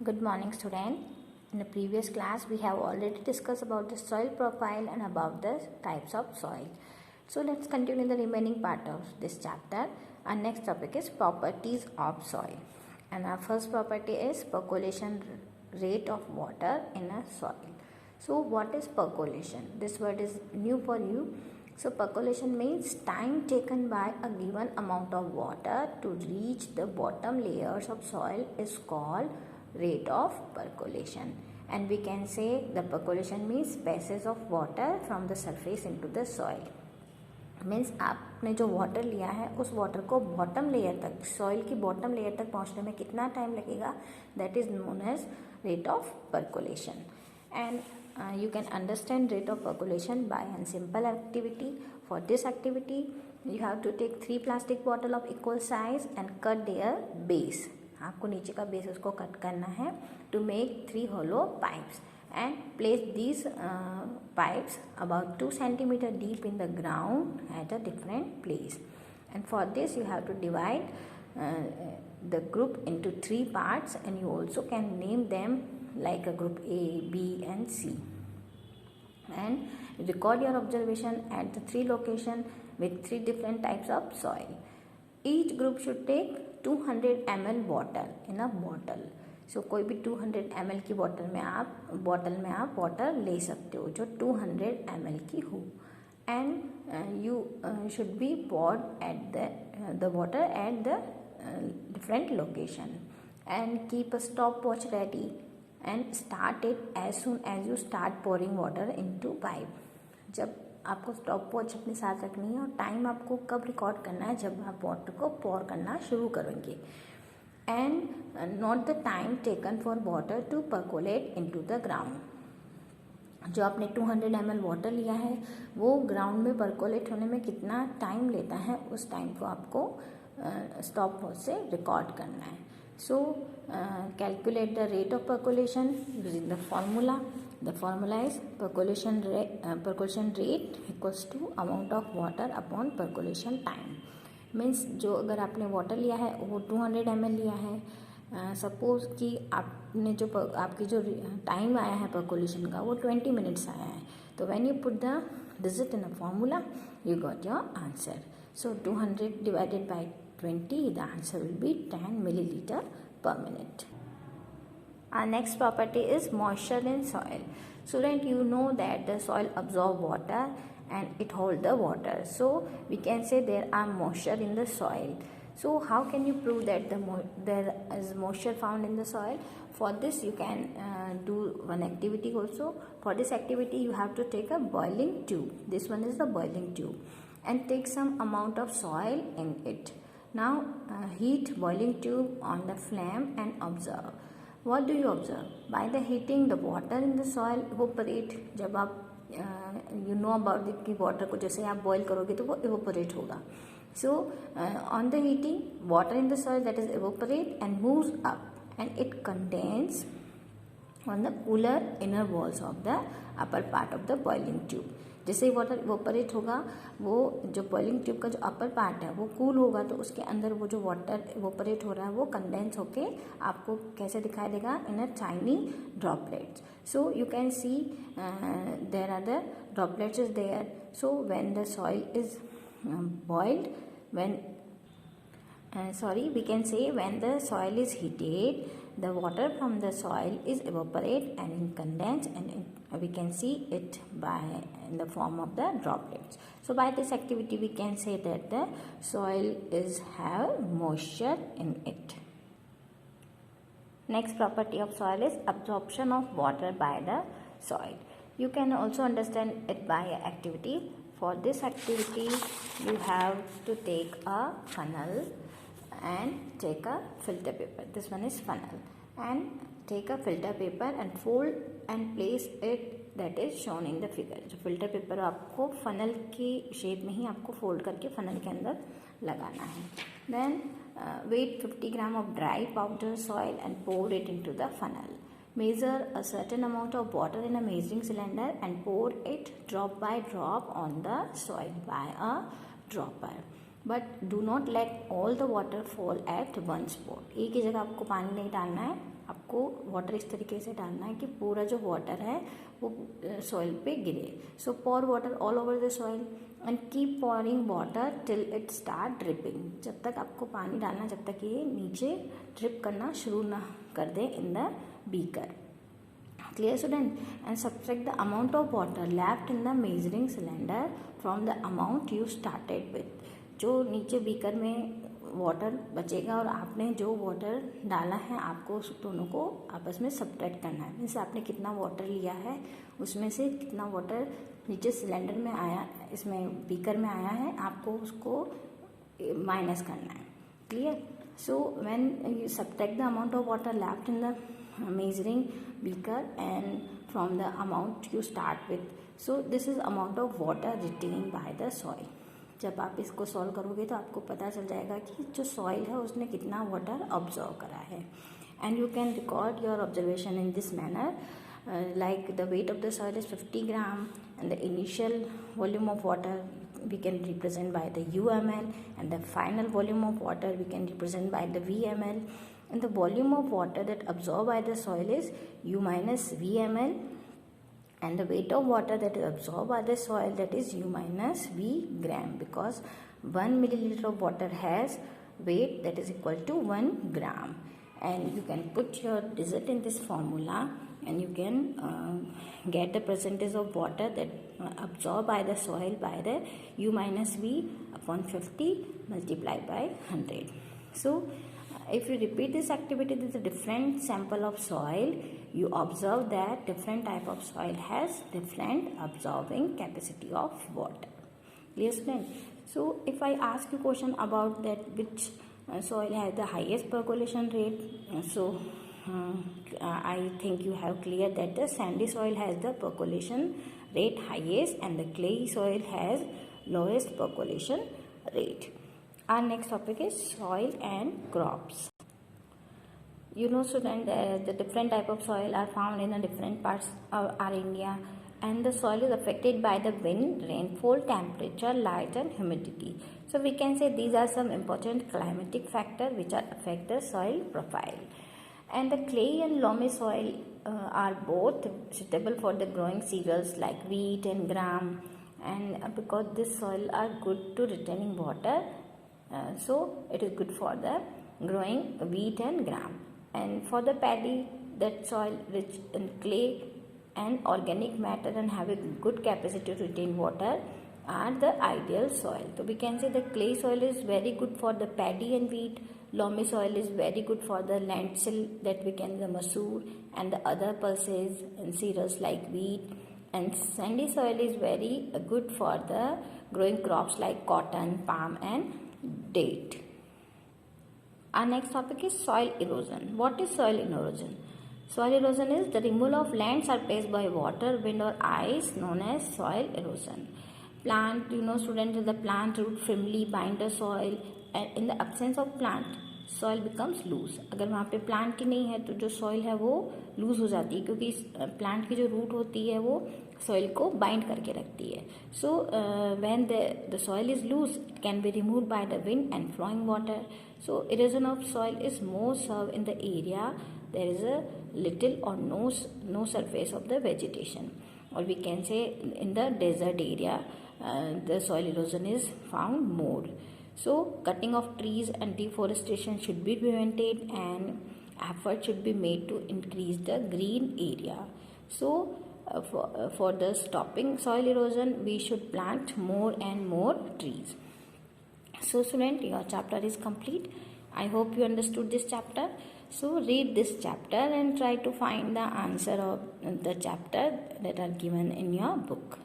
Good morning, student. In the previous class, we have already discussed about the soil profile and about the types of soil. So let's continue the remaining part of this chapter. Our next topic is properties of soil. And our first property is percolation rate of water in a soil. So what is percolation? This word is new for you. So percolation means time taken by a given amount of water to reach the bottom layers of soil is called rate of percolation. And we can say the percolation means passage of water from the surface into the soil. Means आपने जो water लिया है उस water को bottom layer तक, soil की bottom layer तक पहुंचने में कितना टाइम लगेगा, that is known as rate of percolation. And you can understand rate of percolation by a simple activity. For this activity you have to take 3 plastic bottle of equal size and cut their base. आपको नीचे का base उसको cut करना है to make 3 hollow pipes and place these pipes about 2 centimeter deep in the ground at a different place. And for this you have to divide the group into 3 parts, and you also can name them like a group A, B and C, and record your observation at the 3 location with 3 different types of soil. Each group should take 200 ml water in a bottle. So कोई भी 200 ml की bottle में आप water ले सकते हो जो 200 ml की हो. And you should be poured at the water at the different location, and keep a stopwatch ready and start it as soon as you start pouring water into pipe. जब आपको stop watch अपने साथ रखनी है और time आपको कब record करना है, जब आप वाटर को पोर करना शुरू करेंगे. And not the time taken for water to percolate into the ground. जो आपने 200 ml वाटर लिया है वो ग्राउंड में परकोलेट होने में कितना टाइम लेता है, उस टाइम को आपको स्टॉप वॉच से रिकॉर्ड करना है. So calculate the rate of percolation using the formula. The formula is percolation rate equals to amount of water upon percolation time. Means जो अगर आपने वाटर लिया है वो 200 ml लिया है, सपोज कि आपने जो आपकी जो टाइम आया है परकोलेशन का वो 20 मिनट्स आया है, तो when you put the digit in a formula you got your answer. So 200 divided by 20, the answer will be 10 milliliter per minute. Our next property is moisture in soil. Student, you know that the soil absorb water and it hold the water. So we can say there are moisture in the soil. So how can you prove that there is moisture found in the soil? For this you can do one activity also. For this activity you have to take a boiling tube. This one is the boiling tube, and take some amount of soil in it. Now heat boiling tube on the flame and observe. What do you observe? By the heating the water in the soil evaporate. जब आप you know about it कि water को जैसे आप boil करोगे तो वो evaporate होगा. So on the heating water in the soil that is evaporate and moves up, and it contains on the cooler inner walls of the upper part of the boiling tube. जैसे ही water evaporate होगा वो जो boiling tube का जो upper part है वो cool होगा, तो उसके अंदर वो जो वाटर इवोपरेट हो रहा है वो कंडेंस होके आपको कैसे दिखाई देगा, in a tiny droplets. So you can see there are the droplets is there. So when the soil is boiled we can say when the soil is heated, the water from the soil is evaporate and condense, and we can see it in the form of the droplets. So by this activity we can say that the soil have moisture in it. Next property of soil is absorption of water by the soil. You can also understand it by activity. For this activity you have to take a funnel and take a filter paper. This one is funnel, and take a filter paper and fold and place it that is shown in the figure. जो filter paper आपको funnel की shape में ही आपको fold करके funnel के अंदर लगाना है. Then weight 50 gram of dry powder soil and pour it into the funnel. Measure a certain amount of water in a measuring cylinder and pour it drop by drop on the soil by a dropper. But do not let all the water fall eight one spot. एक ही जगह आपको पानी नहीं डालना है, आपको water इस तरीके से डालना है कि पूरा जो वाटर है वो सॉइल पे गिरे। So pour water all over the soil and keep pouring water till it start dripping. जब तक आपको पानी डालना, जब तक ये नीचे ड्रिप करना शुरू ना कर दे in the beaker. Clear student? And subtract the amount of water left in the measuring cylinder from the amount you started with। जो नीचे बीकर में वाटर बचेगा और आपने जो वाटर डाला है, आपको उस दोनों को आपस में सब्ट्रैक्ट करना है। मीन्स आपने कितना वाटर लिया है उसमें से कितना वाटर नीचे सिलेंडर में आया, इसमें बीकर में आया है, आपको उसको माइनस करना है। Clear? So when you subtract the amount of water left in the measuring beaker and from the amount you start with, so this is amount of water retained by the soil। जब आप इसको solve करोगे तो आपको पता चल जाएगा कि जो सॉइल है उसने कितना वाटर ऑब्जर्व करा है। And you can record your observation in this manner, like the weight of the soil is 50 gram and the initial volume of water we can represent by the UML and the final volume of water we can represent by the VML, and the volume of water that absorbed by the soil is U minus VML, and the weight of water that is absorbed by the soil, that is U minus V gram, because 1 milliliter of water has weight that is equal to 1 gram। And you can put your digit in this formula and you can get the percentage of water that absorbed by the soil by the U minus V upon 50 multiplied by 100। So if you repeat this activity with a different sample of soil, you observe that different type of soil has different absorbing capacity of water। Clear student? So if I ask you question about that which soil has the highest percolation rate, I think you have clear that the sandy soil has the percolation rate highest and the clay soil has lowest percolation rate। Our next topic is soil and crops। You know student, the different type of soil are found in the different parts of our India, and the soil is affected by the wind, rainfall, temperature, light and humidity। So we can say these are some important climatic factors which are affect the soil profile। And the clay and loamy soil are both suitable for the growing cereals like wheat and gram, and because this soil are good to retaining water, so it is good for the growing wheat and gram। And for the paddy, that soil rich in clay and organic matter and have a good capacity to retain water are the ideal soil। So we can say the clay soil is very good for the paddy and wheat, loamy soil is very good for the lentil, that we can the masoor and the other pulses and cereals like wheat, and sandy soil is very good for the growing crops like cotton, palm and date। Our next topic is soil erosion। What is soil erosion? Soil erosion is the removal of land surface by water, wind or ice, known as soil erosion। Plant, you know students, the plant root firmly bind the soil, and in the absence of plant soil becomes loose। अगर वहाँ पे plant ही नहीं है तो जो soil है वो loose हो जाती है, क्योंकि प्लांट की जो रूट होती है वो सॉइल को बाइंड करके रखती है। So when the soil is loose it can be removed by the wind and flowing water. So erosion of soil is more severe in the area there is a little or no surface of the vegetation, or we can say in the desert area the soil erosion is found more। So cutting of trees and deforestation should be prevented, and effort should be made to increase the green area। So for the stopping soil erosion we should plant more and more trees। So student, your chapter is complete। I hope you understood this chapter। So read this chapter and try to find the answer of the chapter that are given in your book।